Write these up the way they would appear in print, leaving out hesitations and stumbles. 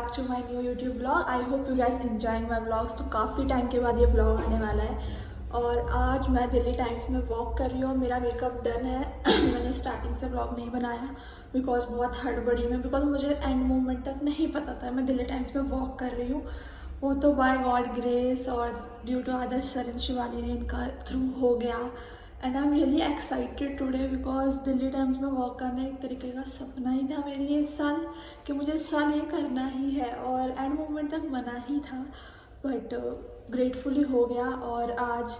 Back to my new YouTube blog. I hope you guys enjoying my blogs. तो काफ़ी time के बाद ये ब्लॉग आने वाला है और आज मैं दिल्ली टाइम्स में वॉक कर रही हूँ। मेरा मेकअप डन है। मैंने स्टार्टिंग से ब्लॉग नहीं बनाया बिकॉज बहुत हड़बड़ी में, बिकॉज मुझे एंड मोमेंट तक नहीं पता था मैं दिल्ली टाइम्स में वॉक कर रही हूँ। वो तो बाय गॉड ग्रेस और due to Adarsh sir Shivali ने इनका थ्रू हो गया। And I am really excited today because Delhi Times में वॉक करना एक तरीके का सपना ही था मेरे लिए इस साल, कि मुझे इस साल ये करना ही है और एंड मोमेंट तक बना ही था, बट ग्रेटफुली हो गया। और आज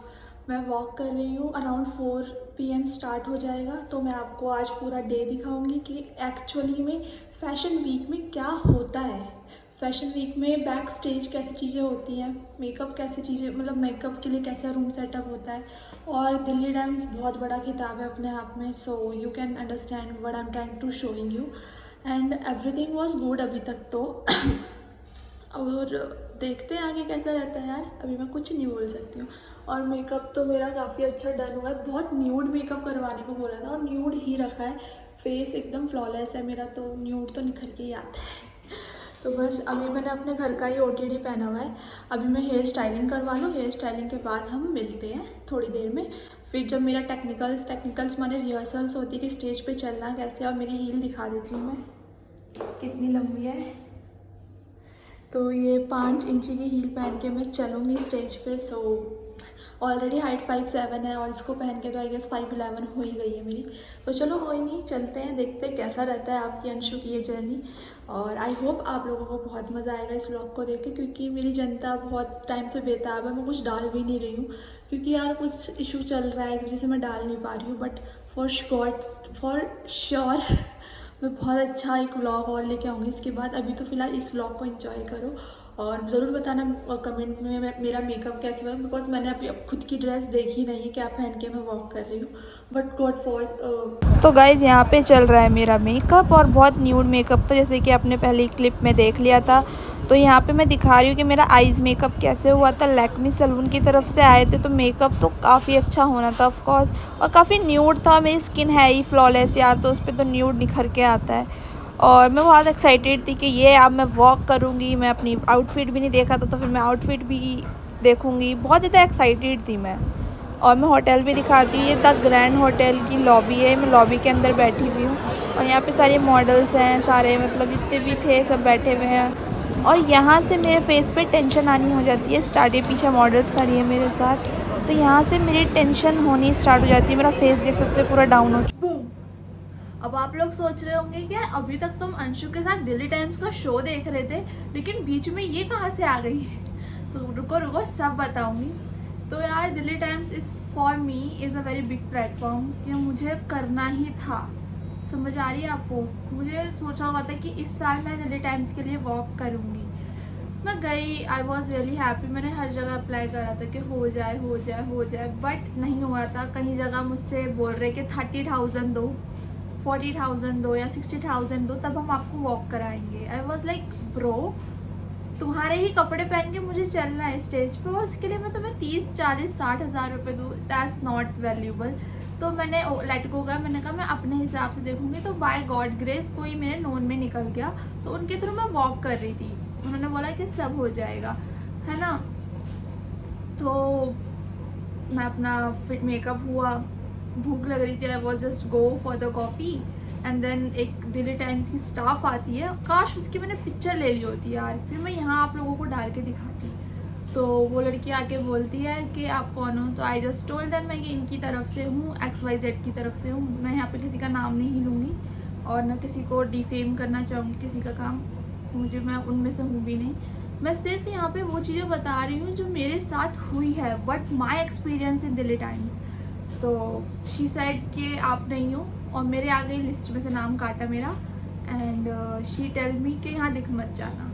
मैं वॉक कर रही हूँ, अराउंड 4 PM स्टार्ट हो जाएगा। तो मैं आपको आज पूरा डे दिखाऊंगी कि एक्चुअली में फैशन वीक में क्या होता है, फैशन वीक में बैक स्टेज कैसी चीज़ें होती हैं, मेकअप कैसी चीज़ें, मतलब मेकअप के लिए कैसा रूम सेटअप होता है। और दिल्ली टाइम्स बहुत बड़ा किताब है अपने आप में, so you can understand what I am trying to showing you. And everything was good अभी तक तो और देखते हैं आगे कैसा रहता है यार, अभी मैं कुछ नहीं बोल सकती हूँ। और मेकअप तो मेरा काफ़ी अच्छा डन हुआ है। बहुत न्यूड मेकअप करवाने को बोला था और न्यूड ही रखा है। फेस एकदम फ्लॉलेस है मेरा, तो न्यूड तो निखर के ही आता है। तो बस अभी मैंने अपने घर का ही OTD पहना हुआ है। अभी मैं हेयर स्टाइलिंग करवा लूँ, हेयर स्टाइलिंग के बाद हम मिलते हैं थोड़ी देर में। फिर जब मेरा टेक्निकल्स माने रिहर्सल्स होती है कि स्टेज पे चलना कैसे, और मेरी हील दिखा देती हूँ मैं कितनी लंबी है। तो ये 5 इंची की हील पहन के मैं चलूँगी स्टेज पे। सो ऑलरेडी हाइट 5'7" है और इसको पहन के तो आई गेस 5'11" हो ही गई है मेरी। तो चलो कोई नहीं, चलते हैं, देखते हैं कैसा रहता है आपकी अंशु की ये जर्नी। और आई होप आप लोगों को बहुत मज़ा आएगा इस व्लॉग को देख के, क्योंकि मेरी जनता बहुत टाइम से बेताब है। मैं कुछ डाल भी नहीं रही हूँ क्योंकि यार कुछ इशू चल रहा है जिस वजह से मैं डाल नहीं पा रही हूँ, बट फॉर श्योर मैं बहुत अच्छा एक व्लॉग और लेके आऊँगी इसके बाद। अभी तो फ़िलहाल इस व्लॉग को एंजॉय करो और ज़रूर बताना कमेंट में मेरा मेकअप कैसे हुआ, बिकॉज मैंने अभी अब खुद की ड्रेस देखी नहीं है क्या पहन के मैं वॉक कर रही हूँ, बट गॉड फॉर। तो गाइज़ यहाँ पे चल रहा है मेरा मेकअप और बहुत न्यूड मेकअप था, जैसे कि आपने पहले क्लिप में देख लिया था। तो यहाँ पे मैं दिखा रही हूँ कि मेरा आईज़ मेकअप कैसे हुआ था। लैक्मी सैलून की तरफ से आए थे, तो मेकअप तो काफ़ी अच्छा होना था ऑफ कोर्स, और काफ़ी न्यूड था। मेरी स्किन है ही फ्लॉलेस यार, तो उस पर तो न्यूड निखर के आता है। और मैं बहुत एक्साइटेड थी कि ये अब मैं वॉक करूँगी। मैं अपनी आउटफिट भी नहीं देखा था, तो फिर मैं आउटफिट भी देखूँगी। बहुत ज़्यादा एक्साइटेड थी मैं। और मैं होटल भी दिखाती हूँ, ये द ग्रैंड होटल की लॉबी है। मैं लॉबी के अंदर बैठी हुई हूँ और यहाँ पे सारे मॉडल्स हैं, सारे मतलब जितने भी थे सब बैठे हुए हैं। और यहाँ से मेरे फेस पे टेंशन आनी हो जाती है स्टार्ट। ये पीछे मॉडल्स खड़ी है मेरे साथ, तो यहाँ से मेरी टेंशन होनी स्टार्ट हो जाती है। मेरा फेस देख सकते हो पूरा डाउन हो चुका है। अब आप लोग सोच रहे होंगे कि यार अभी तक तुम अंशु के साथ दिल्ली टाइम्स का शो देख रहे थे, लेकिन बीच में ये कहाँ से आ गई? तो रुको रुको सब बताऊंगी। तो यार Delhi times is for me is a very big platform, कि मुझे करना ही था। समझ आ रही है आपको? मुझे सोचा हुआ था कि इस साल मैं दिल्ली टाइम्स के लिए वॉक करूँगी। मैं गई, आई वॉज रियली हैप्पी। मैंने हर जगह अप्लाई करा था कि हो जाए हो जाए हो जाए, बट नहीं हुआ था। कहीं जगह मुझसे बोल रहे कि 30,000 दो, 40,000 दो या 60,000 दो, तब हम आपको वॉक कराएंगे। आई वॉज लाइक ब्रो, तुम्हारे ही कपड़े पहन के मुझे चलना है स्टेज पे और उसके लिए मैं तुम्हें 30, 40, 60 हज़ार रुपये दूँ, दैट्स नॉट वैल्यूबल। तो मैंने लेट गो किया। मैंने कहा मैं अपने हिसाब से देखूंगी। तो बाय गॉड ग्रेस कोई मेरे नोन में निकल गया, तो उनके थ्रू मैं वॉक कर रही थी। उन्होंने बोला कि सब हो जाएगा, है ना। तो मैं अपना फिट मेकअप हुआ, भूख लग रही थी, I was just go for the coffee. And then एक दिल्ली टाइम्स की स्टाफ आती है, काश उसकी मैंने पिक्चर ले ली होती यार, फिर मैं यहाँ आप लोगों को डाल के दिखाती। तो वो लड़की आके बोलती है कि आप कौन हो? तो आई जस्ट टोल्ड देम मैं कि इनकी तरफ से हूँ, XYZ की तरफ से हूँ। मैं यहाँ पे किसी का नाम नहीं लूँगी और न किसी को डिफेम करना चाहूँगी किसी का काम, मुझे, मैं उनमें से हूँ भी नहीं। मैं सिर्फ यहाँ पे वो चीज़ें बता रही हूँ जो मेरे साथ हुई है, but my experience in Delhi times. तो शी साइड कि आप नहीं हो, और मेरे आ गई लिस्ट में से नाम काटा मेरा। एंड शी टेल मी कि यहाँ दिख मत जाना।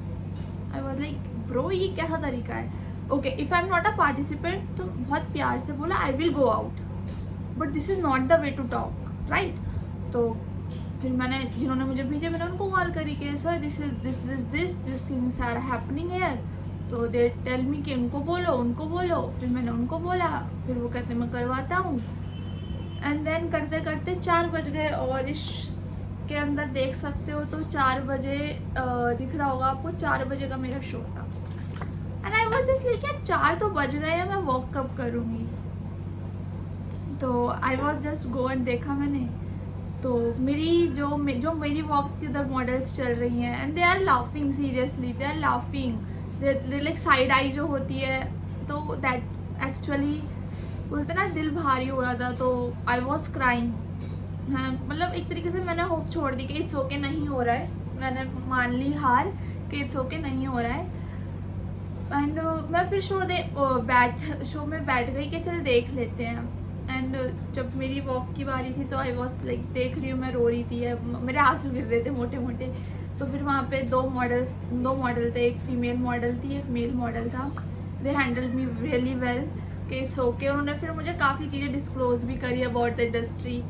आई वॉज लाइक ब्रो ये कैसा तरीका है? Okay, if I am not a participant तो बहुत प्यार से बोला I will go out, but this is not the way to talk, right? तो फिर मैंने, जिन्होंने मुझे भेजा, मैंने उनको कॉल करी कि sir this things are happening here. तो दे टेल मी कि उनको बोलो। फिर मैंने उनको बोला, फिर वो कहते मैं करवाता हूँ। एंड देन करते करते 4 बज गए और इस के अंदर देख सकते हो तो 4 बजे दिख रहा होगा आपको, 4 बजे का मेरा शो था। And I was just like यार 4 तो बज गए हैं, मैं वॉक कब करूँगी। तो I was just go and देखा मैंने, तो मेरी जो मेरी वॉक थी उधर मॉडल्स चल रही हैं and they are laughing, seriously they are laughing, they like side eye जो होती है, तो दैट एक्चुअली बोलते ना दिल भारी हो रहा था, तो आई वॉज क्राइंग। हाँ, मतलब एक तरीके से मैंने होप छोड़ दी कि इट्स ओके नहीं हो रहा है, मैंने मान ली हार कि इट्स ओके नहीं हो रहा है। एंड मैं फिर शो में बैठ गई कि चल देख लेते हैं। एंड जब मेरी वॉक की बारी थी तो आई वॉज लाइक देख रही हूँ, मैं रो रही थी, मेरे आंसू गिर रहे थे मोटे मोटे। तो फिर वहाँ पे दो मॉडल थे, एक फीमेल मॉडल थी, एक मेल मॉडल था। They handle me really well कि सो के उन्होंने फिर मुझे काफ़ी चीज़ें डिस्क्लोज भी करी अबाउट द इंडस्ट्री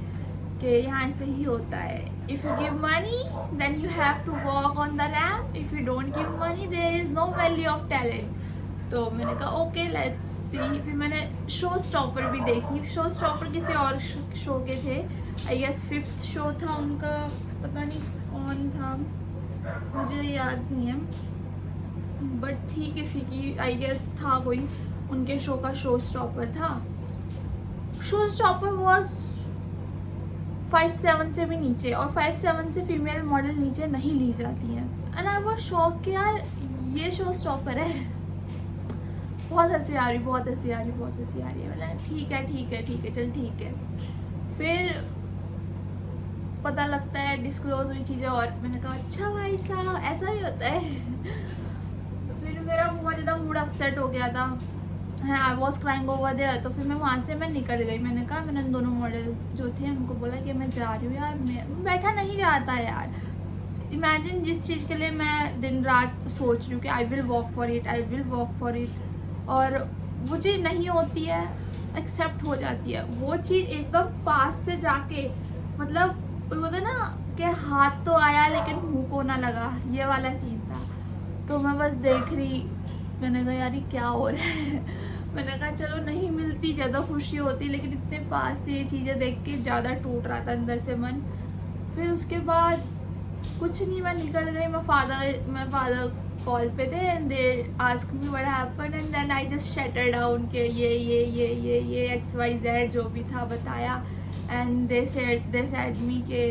कि यहाँ ऐसे ही होता है, if you give money then you have to walk on the ramp, if you don't give money there is no value of talent. तो मैंने कहा ओके लेट्स सी। फिर मैंने शो स्टॉपर भी देखी। शो स्टॉपर किसी और शो के थे, आई गेस 5th शो था उनका, पता नहीं कौन था मुझे याद नहीं है, बट थी किसी की, आई गेस था कोई उनके शो का शो स्टॉपर था। शो स्टॉपर वॉज 5'7" से भी नीचे, और 5'7" से फीमेल मॉडल नीचे नहीं ली जाती हैं। एंड आई वॉज शॉक कि यार ये शो स्टॉपर है। बहुत हंसी आ रही, बहुत हंसी आ रही, बहुत हंसी आ रही है। मतलब ठीक है चल ठीक है। फिर पता लगता है डिस्क्लोज हुई चीज़ें, और मैंने कहा अच्छा भाई साहब ऐसा भी होता है। फिर मेरा बहुत ज़्यादा मूड अपसेट हो गया था, I was crying over there. तो फिर मैं वहाँ से निकल गई। मैंने कहा, मैंने दोनों मॉडल जो थे उनको बोला कि मैं जा रही हूँ यार, मैं बैठा नहीं जाता यार। इमेजिन जिस चीज़ के लिए मैं दिन रात सोच रही हूँ कि I will walk for it, और वो चीज़ नहीं होती है, एक्सेप्ट हो जाती है। वो चीज़ एकदम पास से जाके, मतलब बोलते ना कि हाथ तो आया लेकिन मुंह को ना लगा, ये वाला सीन था। तो मैं बस देख रही, मैंने कहा यार ये क्या हो रहा है। मैंने कहा चलो नहीं मिलती ज़्यादा खुशी होती, लेकिन इतने पास से ये चीज़ें देख के ज़्यादा टूट रहा था अंदर से मन। फिर उसके बाद कुछ नहीं, मैं निकल गई। मैं फादर कॉल पे थे and they ask me what happened, and then I just shutter down के ये XYZ जो भी था बताया। एंड दे सेड मी के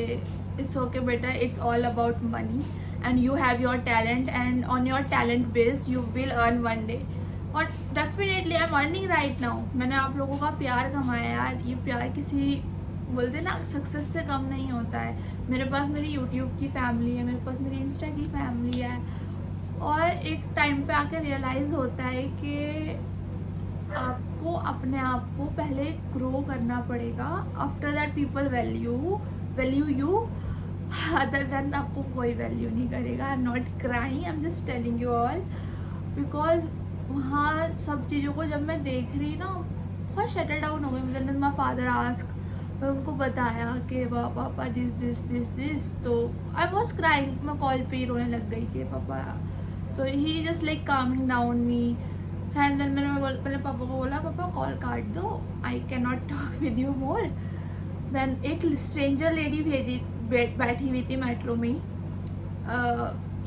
इट्स ओके बेटा, it's all about money and you have your talent, and on your talent based you will earn one day. और definitely I am earning right now. मैंने आप लोगों का प्यार कमाया यार, ये प्यार किसी बोलते ना सक्सेस से कम नहीं होता है। मेरे पास मेरी यूट्यूब की फैमिली है, मेरे पास मेरी इंस्टा की फैमिली है, और एक टाइम पे आके रियलाइज़ होता है कि आपको अपने आप को पहले ग्रो करना पड़ेगा। After that people value you, other than आपको कोई वैल्यू नहीं करेगा। आई am not crying, I am just telling you all, because वहाँ सब चीज़ों को जब मैं देख रही ना, बहुत शटर डाउन हो गई। मुझे माई फादर आस्क, मैं उनको बताया कि पापा दिस, तो आई वॉज क्राइंग। मैं कॉल पे ही रोने लग गई कि पापा, तो he just like coming down me. And then मैंने पहले पापा को बोला पापा कॉल काट दो, I can not talk with you more. Then एक स्ट्रेंजर लेडी बैठी हुई थी मेट्रो में।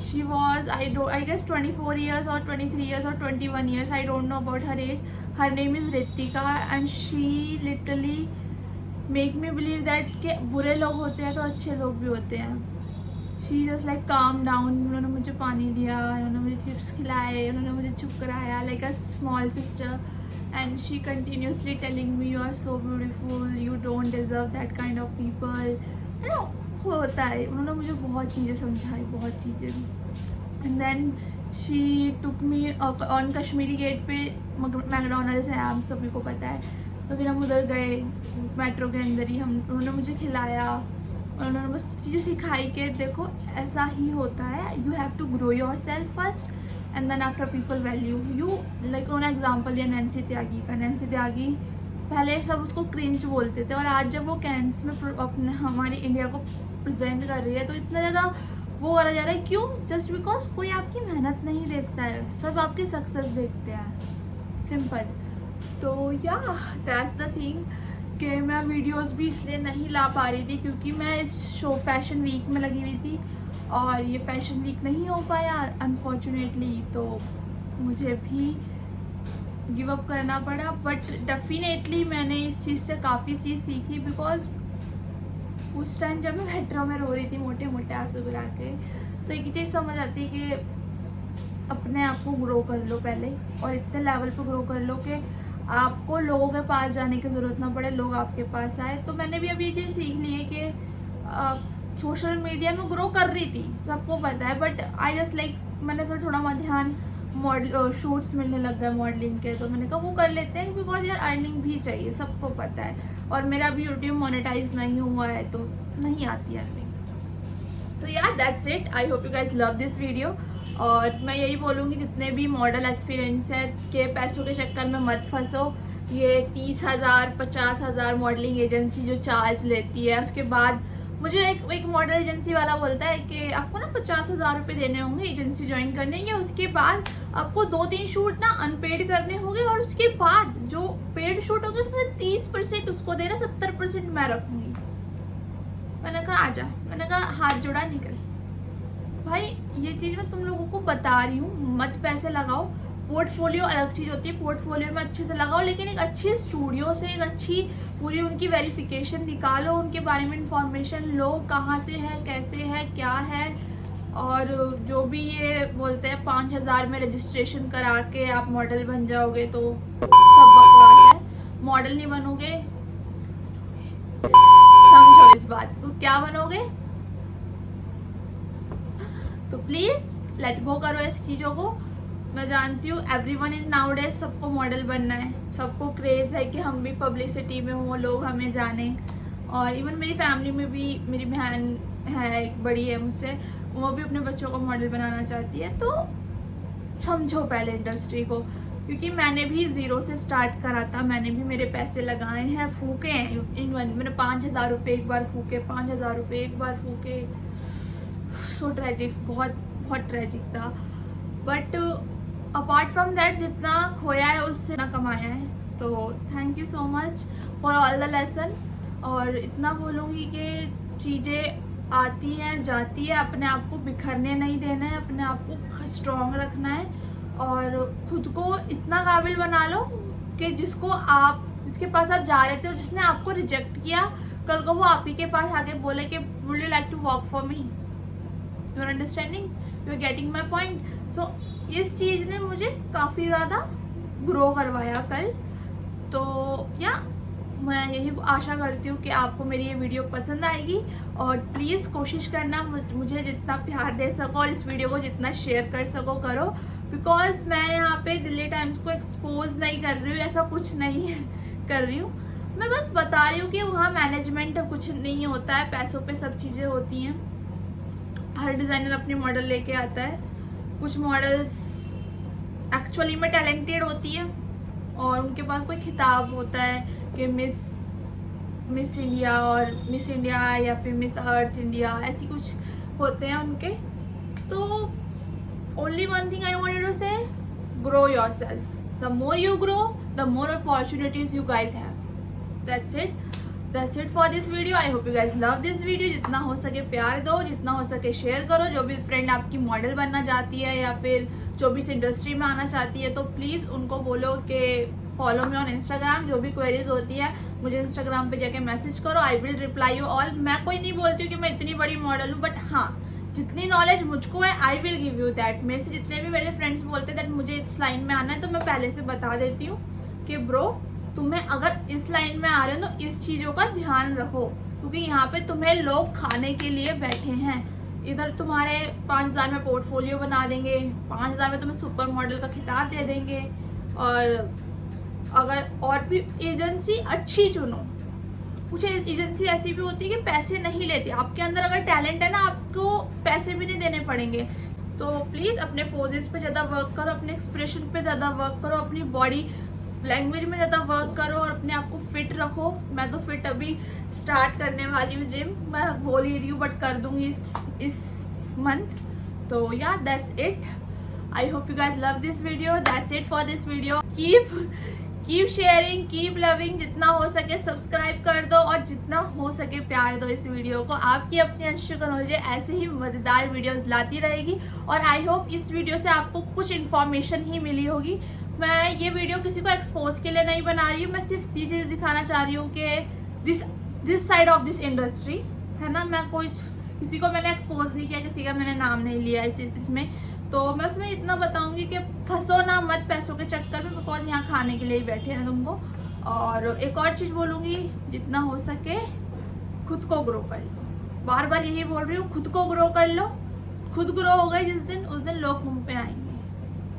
She was I guess 24 years or 23 years or 21 years, I don't know about her age. Her name is Ritika and she literally make me believe that कि बुरे लोग होते हैं तो अच्छे लोग भी होते हैं। She just like calm down. उन्होंने मुझे पानी दिया, उन्होंने मुझे चिप्स खिलाए, उन्होंने मुझे चुप कराया like a small sister. And she continuously telling me you are so beautiful, you don't deserve that kind of people. होता है, उन्होंने मुझे बहुत चीज़ें समझाई, बहुत चीज़ें। And then she took me on Kashmiri gate पे मैकडोनल्ड्स है, आप सभी को पता है। तो फिर हम उधर गए मेट्रो के अंदर ही, उन्होंने मुझे खिलाया और उन्होंने बस चीज़ें सिखाई कि देखो ऐसा ही होता है, you have to grow your self first and then after people value you. Like उन्होंने एग्जाम्पल दिया नैन्सी त्यागी का। नैन्सी त्यागी पहले सब उसको क्रिंच बोलते थे, और आज जब वो कैंस में अपने हमारी इंडिया को प्रेजेंट कर रही है तो इतना ज़्यादा वो करा जा रहा है। क्यों? जस्ट बिकॉज कोई आपकी मेहनत नहीं देखता है, सब आपकी सक्सेस देखते हैं, सिंपल। तो या दैट्स द थिंग कि मैं वीडियोस भी इसलिए नहीं ला पा रही थी क्योंकि मैं इस शो फैशन वीक में लगी हुई थी और ये फैशन वीक नहीं हो पाया अनफॉर्चुनेटली, तो मुझे भी गिव अप करना पड़ा। बट डेफिनेटली मैंने इस चीज़ से काफ़ी चीज़ सीखी, बिकॉज उस टाइम जब मैं मेट्रो में रो रही थी मोटे मोटे आंसू गिरा के, तो एक चीज़ समझ आती है कि अपने आप को ग्रो कर लो पहले, और इतने लेवल पे ग्रो कर लो कि आपको लोगों के पास जाने की ज़रूरत ना पड़े, लोग आपके पास आए। तो मैंने भी अभी ये चीज़ सीख ली है कि सोशल मीडिया में ग्रो कर रही थी, सबको पता है, बट आई जस्ट लाइक मैंने फिर थोड़ा ध्यान मॉडल शूट्स मिलने लग गए मॉडलिंग के, तो मैंने कहा वो कर लेते हैं बिकॉज यार अर्निंग भी चाहिए, सबको पता है। और मेरा भी यूट्यूब मोनेटाइज नहीं हुआ है तो नहीं आती अर्निंग। तो यार that's it, I hope you guys love this video. और मैं यही बोलूँगी जितने भी मॉडल एक्सपीरियंस है के पैसों के चक्कर में मत फंसो। ये 30,000 50,000 मॉडलिंग एजेंसी जो चार्ज लेती है, उसके बाद मुझे एक मॉडल एजेंसी वाला बोलता है कि आपको ना 50,000 रुपये देने होंगे एजेंसी ज्वाइन करने के, उसके बाद आपको 2-3 शूट ना अनपेड करने होंगे, और उसके बाद जो पेड शूट होंगे उसमें 30% उसको देना, 70% मैं रखूँगी। मैंने कहा आजा, मैंने कहा हाथ जोड़ा निकल। भाई ये चीज़ मैं तुम लोगों को बता रही हूँ, मत पैसे लगाओ। पोर्टफोलियो अलग चीज़ होती है, पोर्टफोलियो में अच्छे से लगाओ, लेकिन एक अच्छे स्टूडियो से एक अच्छी पूरी उनकी वेरिफिकेशन निकालो, उनके बारे में इंफॉर्मेशन लो, कहाँ से है, कैसे है, क्या है। और जो भी ये बोलते हैं 5,000 में रजिस्ट्रेशन करा के आप मॉडल बन जाओगे, तो सब बकवास है। मॉडल नहीं बनोगे, समझो इस बात को, क्या बनोगे। तो प्लीज़ लेट गो करो इस चीज़ों को। मैं जानती हूँ एवरीवन इन नाउडेज सबको मॉडल बनना है, सबको क्रेज़ है कि हम भी पब्लिसिटी में हों, लोग हमें जाने। और इवन मेरी फैमिली में भी मेरी बहन है, एक बड़ी है मुझसे, वो भी अपने बच्चों को मॉडल बनाना चाहती है। तो समझो पहले इंडस्ट्री को, क्योंकि मैंने भी ज़ीरो से स्टार्ट करा था, मैंने भी मेरे पैसे लगाए हैं, फूके हैं। इवन मैंने 5,000 रुपये एक बार फूके, 5,000 रुपये एक बार फूके। सो ट्रेजिक, बहुत बहुत ट्रेजिक था। बट अपार्ट फ्रॉम दैट जितना खोया है उससे ना कमाया है। तो thank you so much for all the lesson. और इतना बोलूँगी कि चीज़ें आती हैं जाती है, अपने आप को बिखरने नहीं देना है, अपने आप को स्ट्रॉन्ग रखना है, और ख़ुद को इतना काबिल बना लो कि जिसके पास आप जा रहे थे और जिसने आपको रिजेक्ट किया, कल को वो आप ही के पास आके बोले कि would you like to work for me. You are understanding, you are getting my point. So इस चीज़ ने मुझे काफ़ी ज़्यादा ग्रो करवाया कल। तो या मैं यही आशा करती हूँ कि आपको मेरी ये वीडियो पसंद आएगी, और प्लीज़ कोशिश करना मुझे जितना प्यार दे सको और इस वीडियो को जितना शेयर कर सको करो, बिकॉज मैं यहाँ पे दिल्ली टाइम्स को एक्सपोज नहीं कर रही हूँ, ऐसा कुछ नहीं है कर रही हूँ। मैं बस बता रही हूँ कि वहाँ मैनेजमेंट कुछ नहीं होता है, पैसों पे सब चीज़ें होती हैं। हर डिज़ाइनर अपनी मॉडल लेके आता है। कुछ मॉडल्स एक्चुअली में टैलेंटेड होती है और उनके पास कोई खिताब होता है कि मिस इंडिया और मिस इंडिया या फिर मिस अर्थ इंडिया, ऐसी कुछ होते हैं उनके। तो only one thing I wanted to say, grow yourself. The more you grow, the more opportunities you guys have. That's it for this video. I hope you guys love this video. जितना हो सके प्यार दो, जितना हो सके share करो। जो भी फ्रेंड आपकी मॉडल बनना चाहती है या फिर जो भी इस इंडस्ट्री में आना चाहती है, तो प्लीज़ उनको बोलो कि फॉलो मी ऑन इंस्टाग्राम। जो भी क्वेरीज होती है मुझे इंस्टाग्राम पे जाके मैसेज करो, I will reply you all. मैं कोई नहीं बोलती हूँ कि मैं इतनी बड़ी मॉडल हूँ, बट हाँ जितनी नॉलेज मुझको है I will give you that. मेरे से जितने भी मेरे फ्रेंड्स बोलते हैं दैट मुझे इस लाइन में आना है, तो मैं पहले से बता देती हूँ कि ब्रो तुम्हें अगर इस लाइन में आ रहे हो तो इस चीज़ों का ध्यान रखो, क्योंकि यहाँ पे तुम्हें लोग खाने के लिए बैठे हैं। इधर तुम्हारे 5,000 में पोर्टफोलियो बना देंगे, 5,000 में तुम्हें सुपर मॉडल का खिताब दे देंगे, और अगर और भी एजेंसी अच्छी चुनो। कुछ एजेंसी ऐसी भी होती है कि पैसे नहीं लेती, आपके अंदर अगर टैलेंट है ना, आपको पैसे भी नहीं देने पड़ेंगे। तो प्लीज़ अपने पोजेस पे ज़्यादा वर्क करो, अपने एक्सप्रेशन पे ज़्यादा वर्क करो, अपनी बॉडी लैंग्वेज में ज़्यादा वर्क करो और अपने आप को फिट रखो। मैं तो फिट अभी स्टार्ट करने वाली हूँ जिम, मैं बोल ही रही हूँ बट कर दूँगी इस मंथ। तो या that's it. I hope you guys love this video. That's it for this video. Keep sharing, keep loving, जितना हो सके सब्सक्राइब कर दो और जितना हो सके प्यार दो इस वीडियो को। आपकी अपनी अंशु कनौजे ऐसे ही मज़ेदार वीडियोस लाती रहेगी और आई होप इस वीडियो से आपको कुछ इन्फॉर्मेशन ही मिली होगी। मैं ये वीडियो किसी को एक्सपोज के लिए नहीं बना रही हूँ, मैं सिर्फ ये चीज़ दिखाना चाह रही हूँ कि this side of this industry है ना। मैं किसी को मैंने एक्सपोज नहीं किया, किसी का मैंने नाम नहीं लिया इसमें। तो मैं उसमें इतना बताऊंगी कि फंसो ना मत पैसों के चक्कर में, बिकॉज यहाँ खाने के लिए ही बैठे हैं तुमको। और एक और चीज़ बोलूँगी, जितना हो सके खुद को ग्रो कर लो। बार बार यही बोल रही हूँ, खुद को ग्रो कर लो। खुद ग्रो हो गए जिस दिन, उस दिन लोग मुँह पे आएंगे।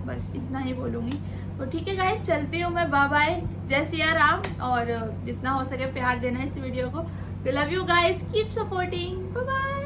बस इतना ही बोलूँगी। तो ठीक है गाइस, चलती हूँ मैं। बाय बाय, जय सिया राम। और जितना हो सके प्यार देना इस वीडियो को। Love you guys, keep supporting, bye bye.